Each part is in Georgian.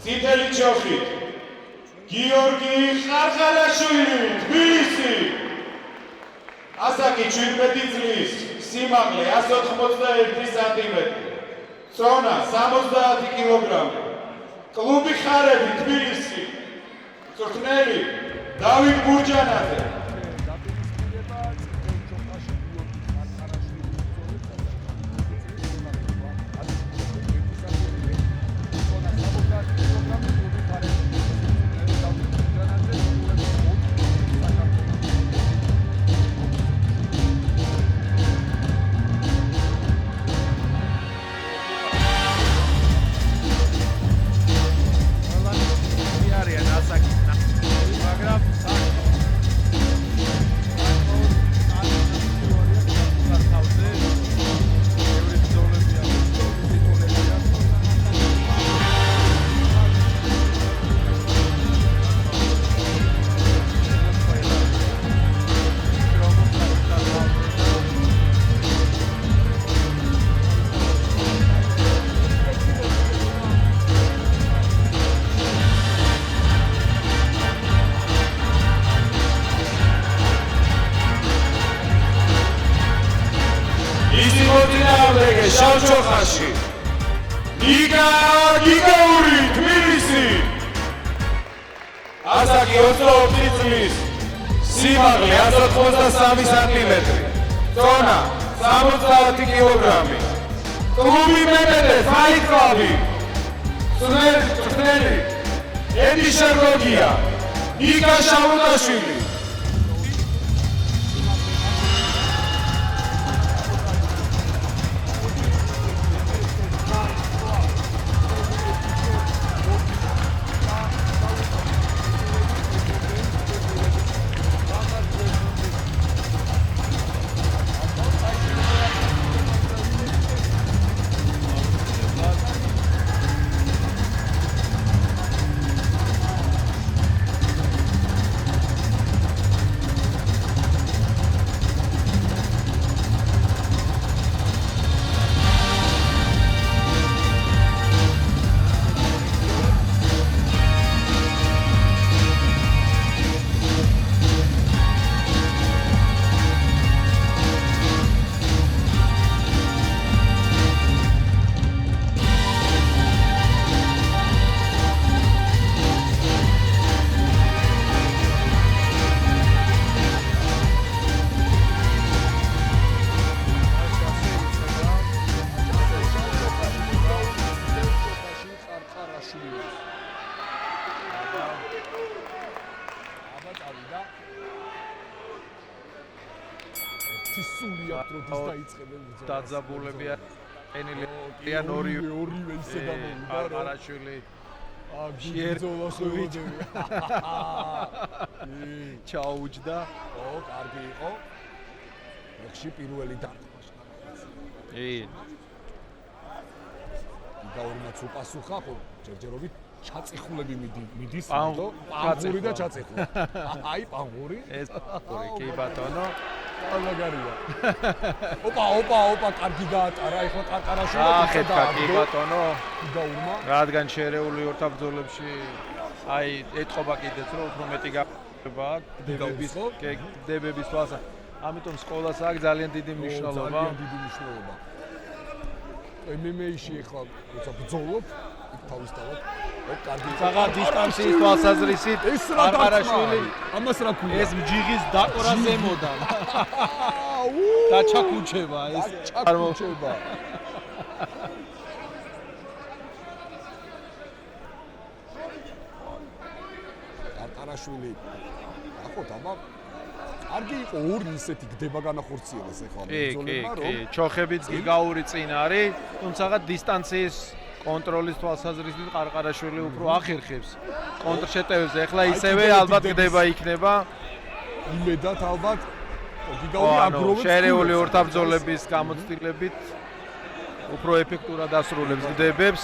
წითელი ჩოხით გიორგი ყარყარაშვილი თბილისი ასაკი 17 წლის სიმაღლე 181 სანტიმეტრი წონა 70 კილოგრამი კლუბი ხარები თბილისი წვრთნელი დავით ბურჯანაძე შავჩოხაში გიგაური თბილისი ასაკი 24 წლის სიმაღლე 183 სანტიმეტრი წონა 70 კილოგრამი კლუბი მემედე ფაით კლუბი წვრთნელი ედი შერგოგია იგა შავუდაშვილი დაძაბულები ენილიან ორივე ისე გამოვიდა ყარყარაშვილი შეერთოვით ჩაუჯდა კარგი იყო მეხში პირველი დარტყმა გიგაურიმაც უპასუხა ჯერჯერობით ჩაწიხულები მიდის პანგური და ჩაწიხული აი პანგური ეს კი ბატონო ალაგარია ოპა კარგი გაატარა ეხლა ყარყარაშვილი ახეთქა კი ბატონო გიგაურმა რადგან შერეული ორთაბრძოლებში აი ეთყობა კიდეც რომ უფრო მეტი გაგება დებების თვალსა ამიტომ სკოლას აქვს ძალიან დიდი მნიშვნელობა MMA-ში ეხლა როცა ბრძოლობ იქ თავისთავად კარგი საღარ დისტანციის თვალსაზრისით ყარყარაშვილი ამას რა ქვია ეს მჯიღის დაკვრა ზემოდან დაჩაკუჩება ეს ჩაკუჩება ყარყარაშვილი ახოთ აბა კარგი იყო ორი ისეთი გდება განახორციელეს ეხლა ბრძოლებმა რომ კი ჩოხებიც გიგაური წინ არის თუმცა დისტანციის კონტროლის თვალსაზრისით ყარყარაშვილი უფრო ახერხებს კონტრშეტევებზე ეხლა ისევე ალბათ გდება იქნება იმედად ალბათ გიგაური აგროვებს შერეული ორთაბრძოლების გამოცდილებით უფრო ეფექტურად ასრულებს გდებებს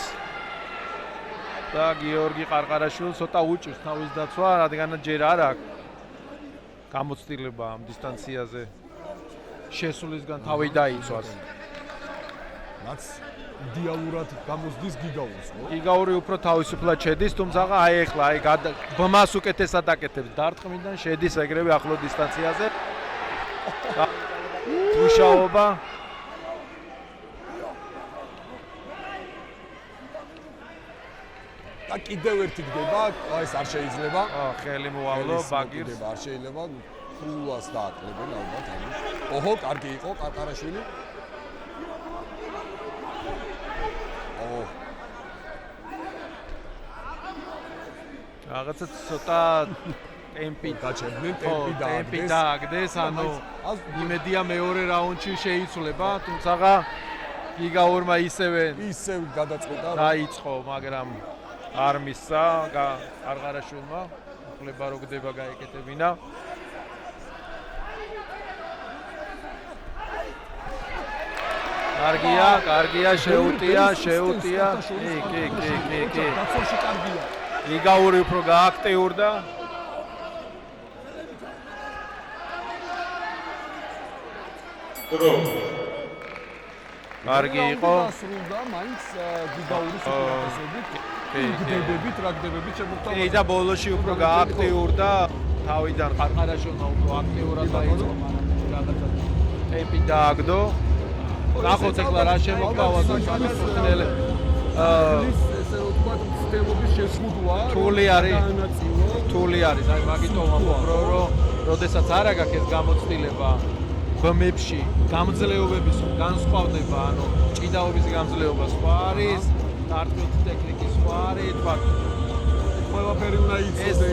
და გიორგი ყარყარაშვილს ცოტა უჭირს თავის დაცვა, რადგან ჯერ არ აქვს გამოცდილება ამ დისტანციაზე შესულისგან თავი დაიცვას. რაც იდეალურად გამოსდის გიგაურს, ხო? გიგაური უფრო თავისუფლად შედის, თუმცა აი ეხლა აი ბმას უკეთესად აკეთებს დარტყმიდან, შედის ეგრევე ახლო დისტანციაზე. მუშაობა და კიდევ ერთი გდება, ეს არ შეიძლება. ხელი მოავლო ბაგირს. არ შეიძლება. ფულას დააკლებენ ალბათ ამის. ოჰო, კარგი იყო ყარყარაშვილი. რაღაცა ცოტა ტემპი გაჩერდნენ, ტემპი დააგდეს, ანუ იმედია მეორე რაუნდში შეიცვლება, თუმცა გიგაურმა ისევ გადაწყვეტა, დაიწყო, მაგრამ არ მისცა ყარყარაშვილმა, ახლება რო გდება გაეკეთებინა. კარგია, შეუტია. კი. დაცოლში კარგია. გიგაური უფრო გააქტიურდა. დრო. კარგი იყო. სრულდა მაინც გიგაურის უპირატესობით. გდებებით, რა გდებებით შემოგთავაზა. კი და ბოლოში უფრო გააქტიურდა. თავიდან ყარყარაშვილმა უფრო აქტიურად დაიწყო, მაგრამ რაღაცა ტემპი დააგდო. ნახოთ ეხლა რა შემოგთავაზა განსაკუთრებული ესე რომ თქვა სისტემების შესრულვა რთული არის აი მაგიტომ ვამბობ რომ როდესაც არ აქვს ეს გამოცდილება ბმებში გამძლეობების განსხვავდება ანუ ჭიდაობის გამძლეობა სხვა არის დარტყმის ტექნიკის სხვა არის თქვა ყველაფერი უნდა იცოდე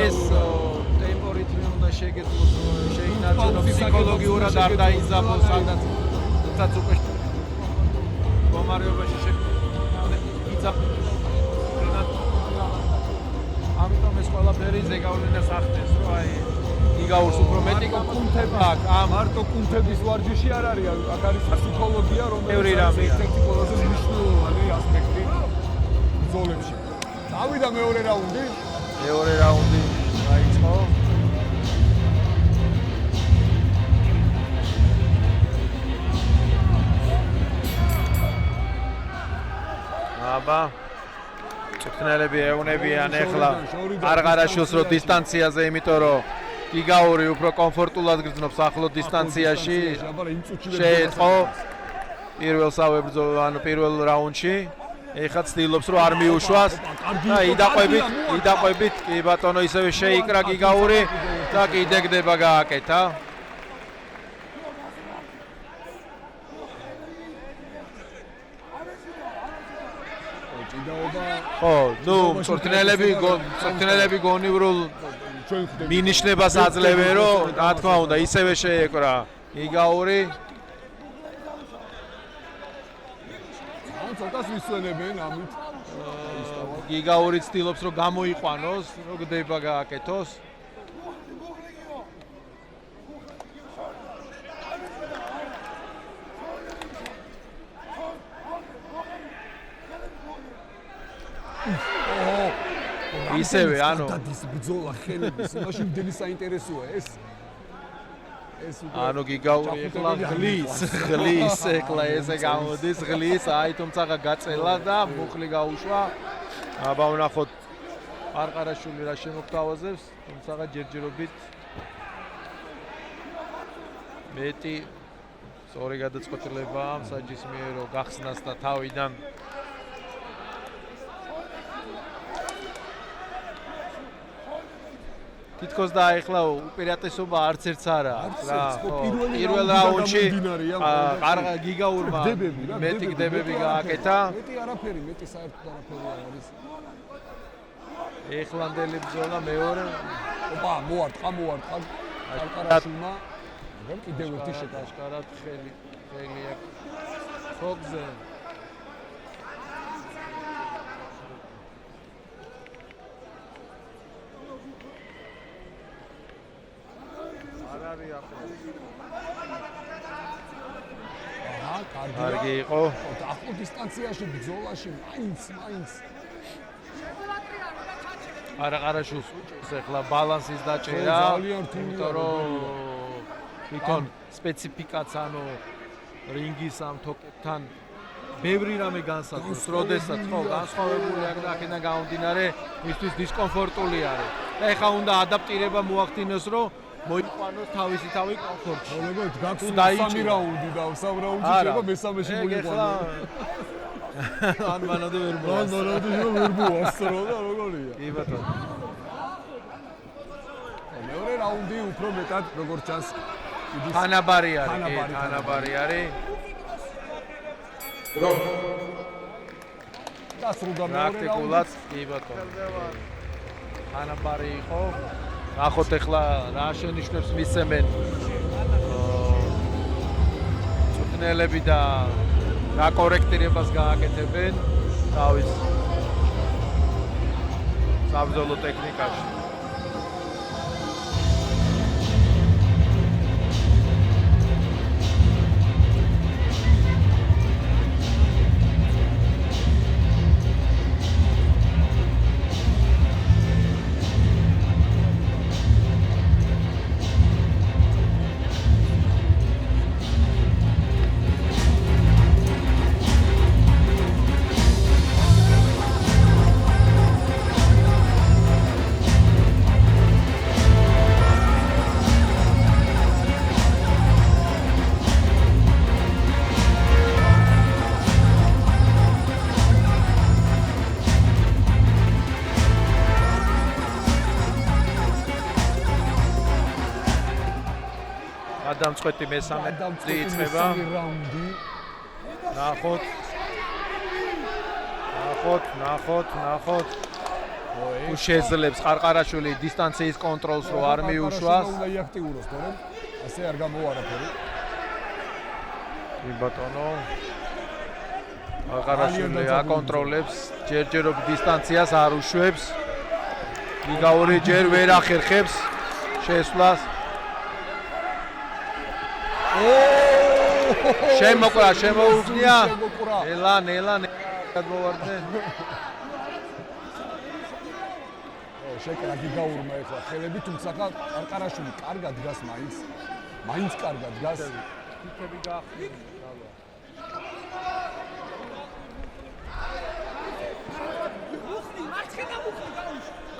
ეს ტემპო რიტმი უნდა შეგეძლოს შეინარჩუნოს ფსიქოლოგიურად არ დაიზაბოს სადაც თუმცა უკვე კომარიობაში ამიტომ ეს ყველაფერი ზეგავლენას ახდენს, რომ აი გიგაურს უფრო მეტი კუნთება აქვს. მარტო კუნთების ვარჯიში არ არის, აქ არის ფსიქოლოგია, რომელიც ერთ-ერთი ყველაზე მნიშვნელოვანი ასპექტი ბრძოლებში. დავიდა მეორე რაუნდი. დაიწყო. აბა წვრთნელები ეუნებიან ეხლა ყარყარაშვილს რო დისტანციაზე, იმიტომ რომ გიგაური უფრო კომფორტულად გრძნობს ახლო დისტანციაში. შეეწყო პირველ საბრძოლო, ანუ პირველ რაუნდში. ეხლა ცდილობს რომ არ მიუშვას და იდაყვებით, კი ბატონო ისევე შეიკრა გიგაური და კიდე გდება გააკეთა. ხო, ნუ წვრთნელები გონივრულ მინიშნებას აძლევენ, რომ რა თქმა უნდა ისევე შეეკრა გიგაური. ცოტას ვისვენებენ ამით. გიგაური ცდილობს რომ გამოიყვანოს, რომ გდება გააკეთოს. ისევე ანუ დადის ბრძოლა ხელების, მაშინ მდელი საინტერესოა ეს. ანუ გიგაური ეხლა ღლის ეხლა ესე გამოდის ღლის, აი თუმცა გაწელა და მუხლი გაუშვა. აბა ვნახოთ ყარყარაშვილი რა შემოგთავაზებს, თუმცა ჯერჯერობით მეტი სწორი გადაწყვეტილება საჯისმიერო გახსნას და თავიდან თითქოს და ეხლა უპირატესობა არც ერთს არ აქვს რა. პირველ რაუნდში გიგაურმა მეტი გდებები გააკეთა. მეტი არაფერი, მეტი საერთოდ არაფერი არ არის. ეხლანდელი ბრძოლა მეორე. ოპა, მოარტყა. ყარყარაშვილმა მაგრამ კიდევ ერთი შეტყობა. აშკარად ხელი აქვს. ფოგზე კარგი იყო. ახლო დისტანციაში ბრძოლაში მაინც ყარყარაშვილს უჭირს ეხლა ბალანსის დაჭერა, იმიტომ რომ თვითონ სპეციფიკაც ანუ რინგის ამ თოკებთან ბევრი რამე განსაზღვროს, როდესაც ხო განსხვავებული აქ და აქედან გამომდინარე მისთვის დისკომფორტული არის. და ეხლა უნდა ადაპტირება მოახდინოს, რომ მოიყვანოს თავისი თავი კომფორტში. მოგეთ გაქვს თუ დაიჭირა. სამი რაუნდი და სამ რაუნდში შეიძლება მესამეში მოიყვანო. ან მანამდე ვერ მოვა. ან მანამდე ვერ მოასწრო და როგორია. კი ბატონო. მეორე რაუნდი უფრო მეტად როგორც ჩანს თანაბარი არის, კი, თანაბარი არის. დრო დასრულდა მეორე პრაქტიკულად, კი ბატონო. თანაბარი იყო. ნახოთ ეხლა რა შენიშნებს მისცემენ მწვრთნელები და რა კორექტირებას გააკეთებენ თავის საბრძოლო ტექნიკაში. გადამწყვეტი მესამე იწყება. რაუნდი. ნახოთ. თუ შეძლებს ყარყარაშვილი დისტანციის კონტროლს რო არ მიუშვას. უნდა იაქტიუროს, თორემ ასე არ გამოვარაფერი. კი ბატონო. ყარყარაშვილი აკონტროლებს, ჯერჯერობით დისტანციას არ უშვებს. გიგაური ჯერ ვერ ახერხებს შესვლას. შემოკრა, შემოუგნია. ნელა გადმოვარდე. შეკრა გიგაურმა ეხლა ხელები, თუმცა ყარყარაშვილი კარგად დგას მაინც კარგად დგას. თითები გაახდინა.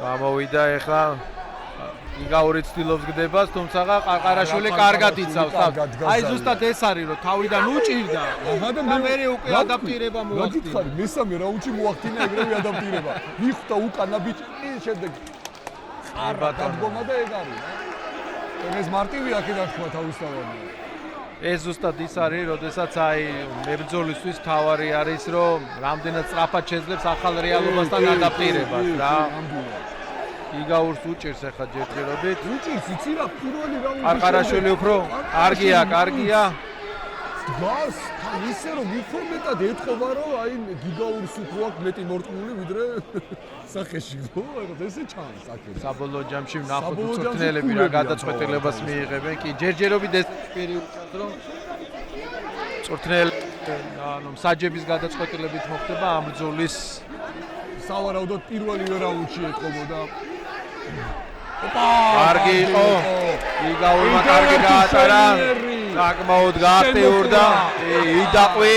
გამოვიდა ეხლა იგაური ცდილობს გდებას, თუმცა ყარყარაშვილი კარგად იცავს. აი ზუსტად ეს არის, რომ თავიდან უჭირდა. და მერე უკვე ადაპტირება მოახდინა. გითხარი, მესამე რაუნდში მოახდინა ეგრევე ადაპტირება. მიხვდა უკანა ბიჭი, შემდეგ არა დადგომა და ეგ არის. ეს მარტივი აქედან თქვა თავისთავად. ეს ზუსტად ის არის, როდესაც აი მებრძოლისთვის თავარი არის, რომ რამდენად სწრაფად შეძლებს ახალ რეალობასთან ადაპტირებას რა. იგაურს უჭირს ახლა ჯერჯერობით. უჭირს, იცი რა, პირველი რაუნდი. ყარყარაშვილი უფრო კარგია. დგას, ისე რომ უფრო მეტად ეთყობა, რომ აი გიგაურის უფრო აქვს მეტი მორწმუნე ვიდრე სახეში. ხო, ეგ ესე ჩანს აქ. საბოლოო ჯამში ვნახოთ მწვრთნელები რა გადაწყვეტილებას მიიღებენ. კი, ჯერჯერობით ეს პერიოდად რომ მწვრთნელი ანუ საჯების გადაწყვეტილებით მოხდება ამ ბრძოლის სავარაუდოდ პირველივე რაუნდში ეთყობოდა. კარგი იყო. იგაურმა კარგი გაატარა. საკმაოდ გააქტიურდა. იდაყვი.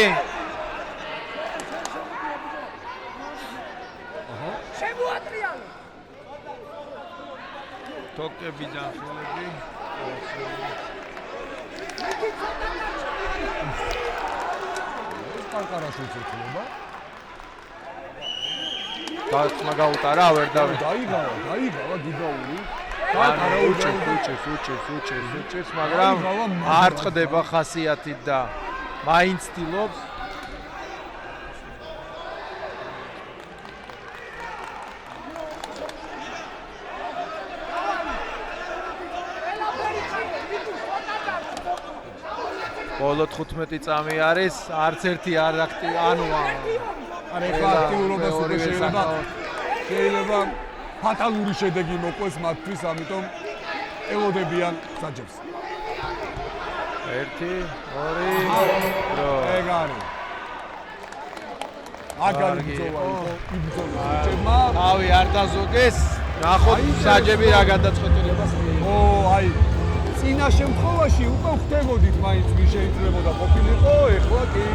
შემოატრიალო. თოკები ჯანმრთელები. ყარყარაშვილს ეთქობა. დაწყმა გაუტარა, ვერ დავი. დაიგავა გიგაური. უჭერს, მაგრამ არ წდება ხასიათით და მაინც ცდილობს. ბოლო 15 წამი არის, არც ერთი არ ანუ არ ეხლა აქტიურობას უკვე შეიძლება ფატალური შედეგი მოყვეს მათთვის, ამიტომ ელოდებიან საჯებს. 1 2 ეგ არის. აგარი ბრძოლა იყო, იბრძოლა ჯერმა. თავი არ დაზოგეს, ნახოთ საჯები რა გადაწყვეტილებას მიიღო. აი წინა შემთხვევაში უკვე ხდებოდით მაინც ვინ შეიძლებოდა ყოფილიყო, ეხლა კი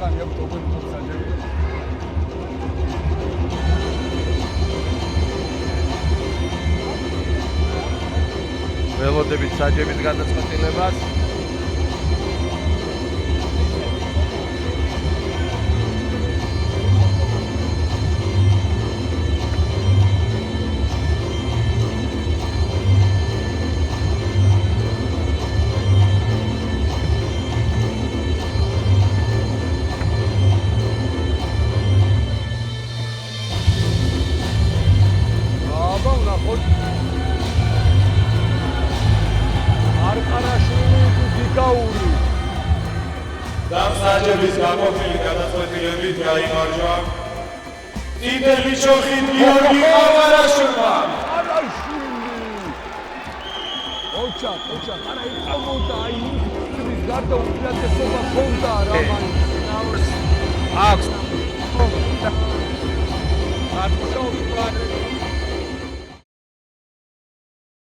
ხანი აქვს როგორი მოსაჯები. ველოდებით საჯების გადაწყვეტილებას. აბა ვნახოთ. არყარაშვილი თუ გიგაური. დამსაჯების გაყოფილი გადაწყვეტილებით გაიმარჯვა წითელი ჩოხით გიორგი ყავარაშვილმა. ოჩა, არა იყავდა აი ის გარდა უპირატესობა ჰქონდა რა მაინც. აქვს. აკცოუტ